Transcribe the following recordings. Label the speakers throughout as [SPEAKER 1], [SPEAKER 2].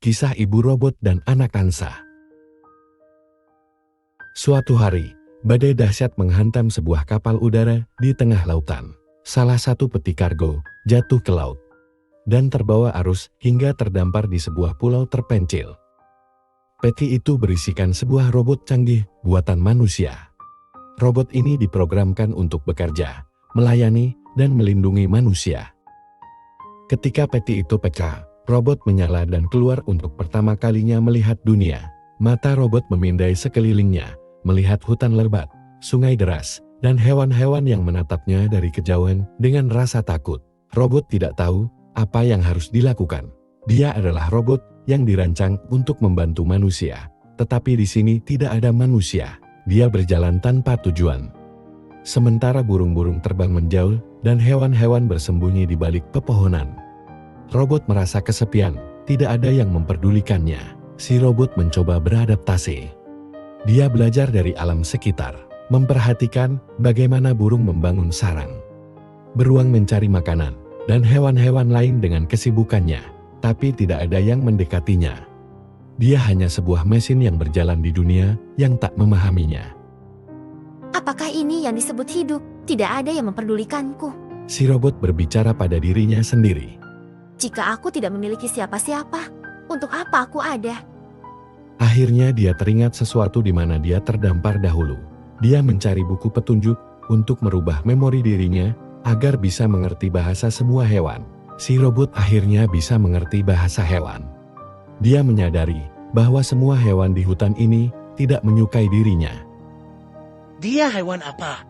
[SPEAKER 1] Kisah Ibu Robot dan Anak Angsa. Suatu hari, badai dahsyat menghantam sebuah kapal udara di tengah lautan. Salah satu peti kargo jatuh ke laut dan terbawa arus hingga terdampar di sebuah pulau terpencil. Peti itu berisikan sebuah robot canggih buatan manusia. Robot ini diprogramkan untuk bekerja, melayani, dan melindungi manusia. Ketika peti itu pecah, robot menyala dan keluar untuk pertama kalinya melihat dunia. Mata robot memindai sekelilingnya, melihat hutan lebat, sungai deras, dan hewan-hewan yang menatapnya dari kejauhan dengan rasa takut. Robot tidak tahu apa yang harus dilakukan. Dia adalah robot yang dirancang untuk membantu manusia. Tetapi di sini tidak ada manusia. Dia berjalan tanpa tujuan. Sementara burung-burung terbang menjauh dan hewan-hewan bersembunyi di balik pepohonan. Robot merasa kesepian, tidak ada yang memperdulikannya. Si robot mencoba beradaptasi. Dia belajar dari alam sekitar, memperhatikan bagaimana burung membangun sarang, beruang mencari makanan, dan hewan-hewan lain dengan kesibukannya, tapi tidak ada yang mendekatinya. Dia hanya sebuah mesin yang berjalan di dunia yang tak memahaminya.
[SPEAKER 2] Apakah ini yang disebut hidup? Tidak ada yang memperdulikanku.
[SPEAKER 1] Si robot berbicara pada dirinya sendiri.
[SPEAKER 2] Jika aku tidak memiliki siapa-siapa, untuk apa aku ada?
[SPEAKER 1] Akhirnya dia teringat sesuatu di mana dia terdampar dahulu. Dia mencari buku petunjuk untuk merubah memori dirinya agar bisa mengerti bahasa semua hewan. Si robot akhirnya bisa mengerti bahasa hewan. Dia menyadari bahwa semua hewan di hutan ini tidak menyukai dirinya.
[SPEAKER 3] Dia hewan apa?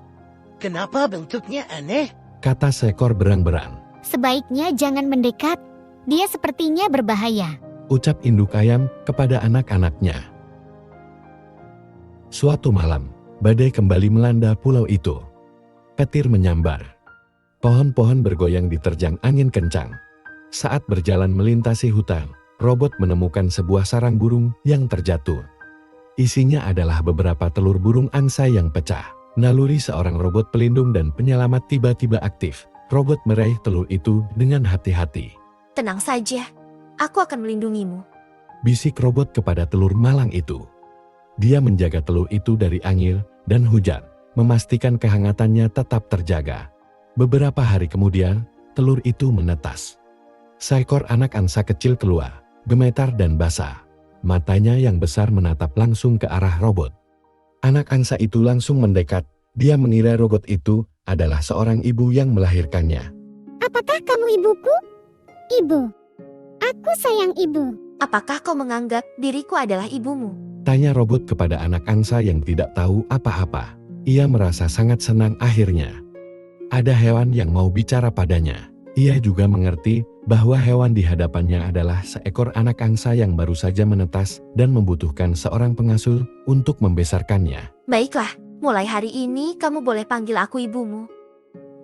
[SPEAKER 3] Kenapa bentuknya aneh?
[SPEAKER 1] Kata seekor berang-berang.
[SPEAKER 4] Sebaiknya jangan mendekat, dia sepertinya berbahaya.
[SPEAKER 1] Ucap induk ayam kepada anak-anaknya. Suatu malam, badai kembali melanda pulau itu. Petir menyambar. Pohon-pohon bergoyang diterjang angin kencang. Saat berjalan melintasi hutan, robot menemukan sebuah sarang burung yang terjatuh. Isinya adalah beberapa telur burung angsa yang pecah. Naluri seorang robot pelindung dan penyelamat tiba-tiba aktif. Robot meraih telur itu dengan hati-hati.
[SPEAKER 2] Tenang saja, aku akan melindungimu.
[SPEAKER 1] Bisik robot kepada telur malang itu. Dia menjaga telur itu dari angin dan hujan, memastikan kehangatannya tetap terjaga. Beberapa hari kemudian, telur itu menetas. Seekor anak angsa kecil keluar, gemetar dan basah. Matanya yang besar menatap langsung ke arah robot. Anak angsa itu langsung mendekat. Dia mengira robot itu adalah seorang ibu yang melahirkannya.
[SPEAKER 4] Apakah kamu ibuku? Ibu. Aku sayang ibu.
[SPEAKER 2] Apakah kau menganggap diriku adalah ibumu?
[SPEAKER 1] Tanya robot kepada anak angsa yang tidak tahu apa-apa. Ia merasa sangat senang akhirnya. Ada hewan yang mau bicara padanya. Ia juga mengerti bahwa hewan di hadapannya adalah seekor anak angsa yang baru saja menetas dan membutuhkan seorang pengasuh untuk membesarkannya.
[SPEAKER 2] Baiklah, mulai hari ini kamu boleh panggil aku ibumu.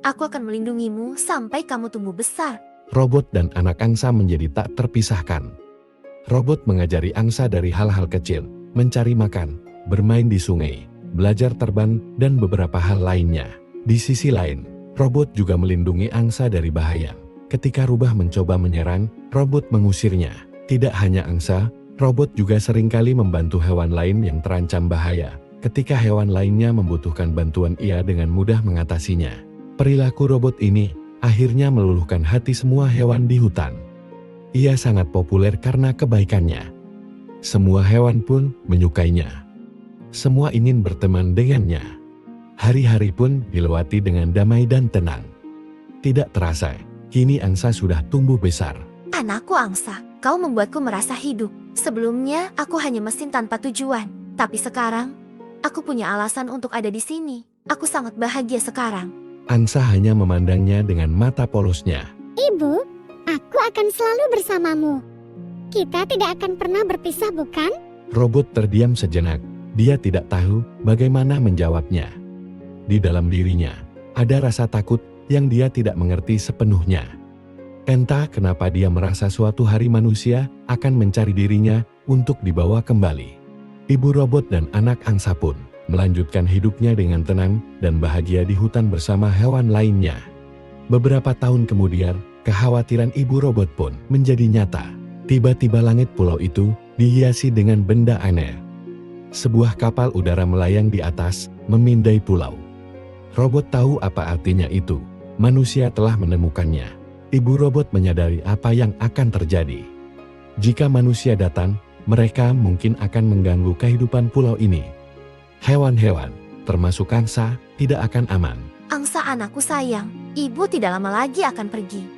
[SPEAKER 2] Aku akan melindungimu sampai kamu tumbuh besar.
[SPEAKER 1] Robot dan anak angsa menjadi tak terpisahkan. Robot mengajari angsa dari hal-hal kecil, mencari makan, bermain di sungai, belajar terbang, dan beberapa hal lainnya. Di sisi lain, robot juga melindungi angsa dari bahaya. Ketika rubah mencoba menyerang, robot mengusirnya. Tidak hanya angsa, robot juga seringkali membantu hewan lain yang terancam bahaya. Ketika hewan lainnya membutuhkan bantuan, ia dengan mudah mengatasinya. Perilaku robot ini akhirnya meluluhkan hati semua hewan di hutan. Ia sangat populer karena kebaikannya. Semua hewan pun menyukainya. Semua ingin berteman dengannya. Hari-hari pun dilewati dengan damai dan tenang. Tidak terasa, kini angsa sudah tumbuh besar.
[SPEAKER 2] Anakku angsa, kau membuatku merasa hidup. Sebelumnya aku hanya mesin tanpa tujuan. Tapi sekarang, aku punya alasan untuk ada di sini. Aku sangat bahagia sekarang.
[SPEAKER 1] Angsa hanya memandangnya dengan mata polosnya.
[SPEAKER 4] Ibu, aku akan selalu bersamamu. Kita tidak akan pernah berpisah, bukan?
[SPEAKER 1] Robot terdiam sejenak. Dia tidak tahu bagaimana menjawabnya. Di dalam dirinya, ada rasa takut yang dia tidak mengerti sepenuhnya. Entah kenapa dia merasa suatu hari manusia akan mencari dirinya untuk dibawa kembali. Ibu robot dan anak angsa pun melanjutkan hidupnya dengan tenang dan bahagia di hutan bersama hewan lainnya. Beberapa tahun kemudian, kekhawatiran ibu robot pun menjadi nyata. Tiba-tiba langit pulau itu dihiasi dengan benda aneh. Sebuah kapal udara melayang di atas, memindai pulau. Robot tahu apa artinya itu. Manusia telah menemukannya. Ibu robot menyadari apa yang akan terjadi. Jika manusia datang, mereka mungkin akan mengganggu kehidupan pulau ini. Hewan-hewan, termasuk angsa, tidak akan aman.
[SPEAKER 2] Angsa anakku sayang, ibu tidak lama lagi akan pergi.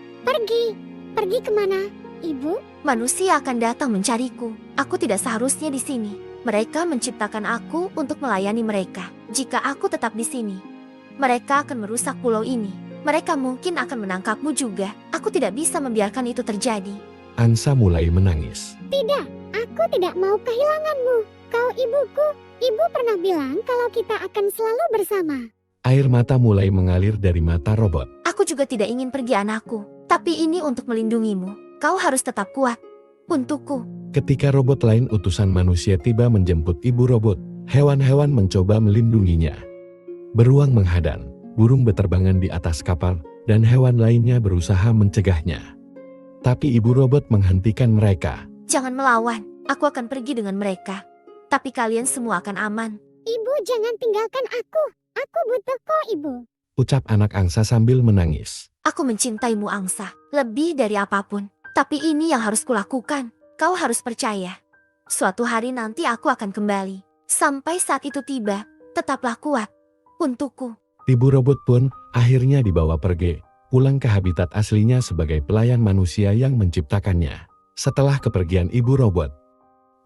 [SPEAKER 4] Pergi kemana, Ibu?
[SPEAKER 2] Manusia akan datang mencariku. Aku tidak seharusnya di sini. Mereka menciptakan aku untuk melayani mereka. Jika aku tetap di sini, mereka akan merusak pulau ini. Mereka mungkin akan menangkapmu juga. Aku tidak bisa membiarkan itu terjadi.
[SPEAKER 1] Angsa mulai menangis.
[SPEAKER 4] Tidak, aku tidak mau kehilanganmu. Kau ibuku. Ibu pernah bilang kalau kita akan selalu bersama.
[SPEAKER 1] Air mata mulai mengalir dari mata robot.
[SPEAKER 2] Aku juga tidak ingin pergi anakku. Tapi ini untuk melindungimu. Kau harus tetap kuat. Untukku.
[SPEAKER 1] Ketika robot lain utusan manusia tiba menjemput ibu robot, hewan-hewan mencoba melindunginya. Beruang menghadang, burung beterbangan di atas kapal, dan hewan lainnya berusaha mencegahnya. Tapi ibu robot menghentikan mereka.
[SPEAKER 2] Jangan melawan. Aku akan pergi dengan mereka. Tapi kalian semua akan aman.
[SPEAKER 4] Ibu jangan tinggalkan aku. Aku butuh kau, Ibu.
[SPEAKER 1] Ucap anak angsa sambil menangis.
[SPEAKER 2] Aku mencintaimu angsa. Lebih dari apapun. Tapi ini yang harus kulakukan. Kau harus percaya. Suatu hari nanti aku akan kembali. Sampai saat itu tiba, tetaplah kuat. Untukku.
[SPEAKER 1] Ibu robot pun akhirnya dibawa pergi, pulang ke habitat aslinya sebagai pelayan manusia yang menciptakannya. Setelah kepergian ibu robot,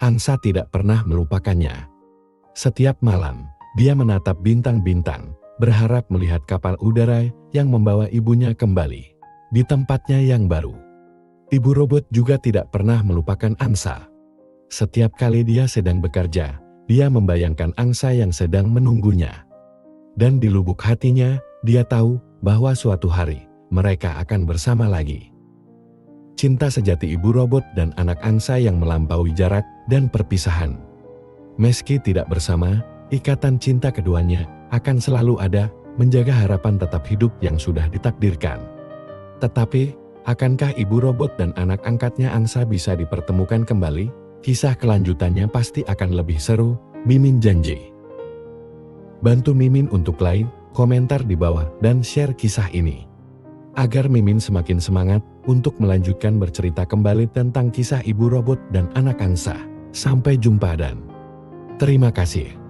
[SPEAKER 1] angsa tidak pernah melupakannya. Setiap malam, dia menatap bintang-bintang, berharap melihat kapal udara yang membawa ibunya kembali di tempatnya yang baru. Ibu robot juga tidak pernah melupakan angsa. Setiap kali dia sedang bekerja, dia membayangkan angsa yang sedang menunggunya. Dan di lubuk hatinya, dia tahu bahwa suatu hari mereka akan bersama lagi. Cinta sejati ibu robot dan anak angsa yang melampaui jarak dan perpisahan. Meski tidak bersama, ikatan cinta keduanya akan selalu ada, menjaga harapan tetap hidup yang sudah ditakdirkan. Tetapi, akankah ibu robot dan anak angkatnya angsa bisa dipertemukan kembali? Kisah kelanjutannya pasti akan lebih seru, Mimin janji. Bantu Mimin untuk like, komentar di bawah, dan share kisah ini. Agar Mimin semakin semangat untuk melanjutkan bercerita kembali tentang kisah ibu robot dan anak angsa. Sampai jumpa dan terima kasih.